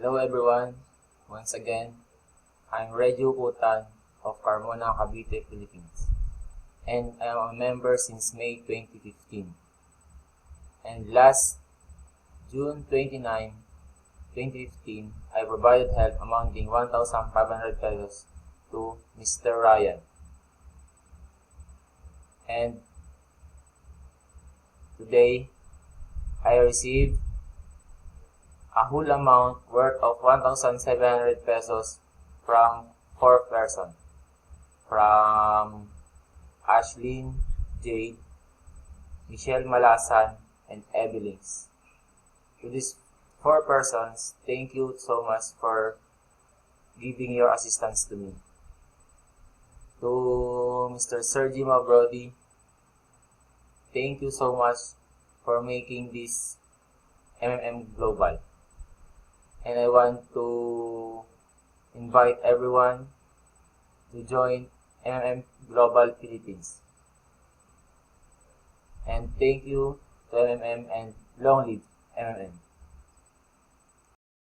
Hello everyone, once again, I'm Reggie Uputan of Carmona, Cavite, Philippines. And I am a member since May 2015. And last June 29, 2015, I provided help amounting 1,500 pesos to Mr. Ryan. And today, I received a whole amount worth of 1,700 pesos from 4 persons. From Ashlyn, Jade, Michelle Malasan, and Evelyn's. To these 4 persons, thank you so much for giving your assistance to me. To Mr. Sergi Mabrodi, thank you so much for making this MMM Global. And I want to invite everyone to join MMM Global Philippines. And thank you to MMM and long live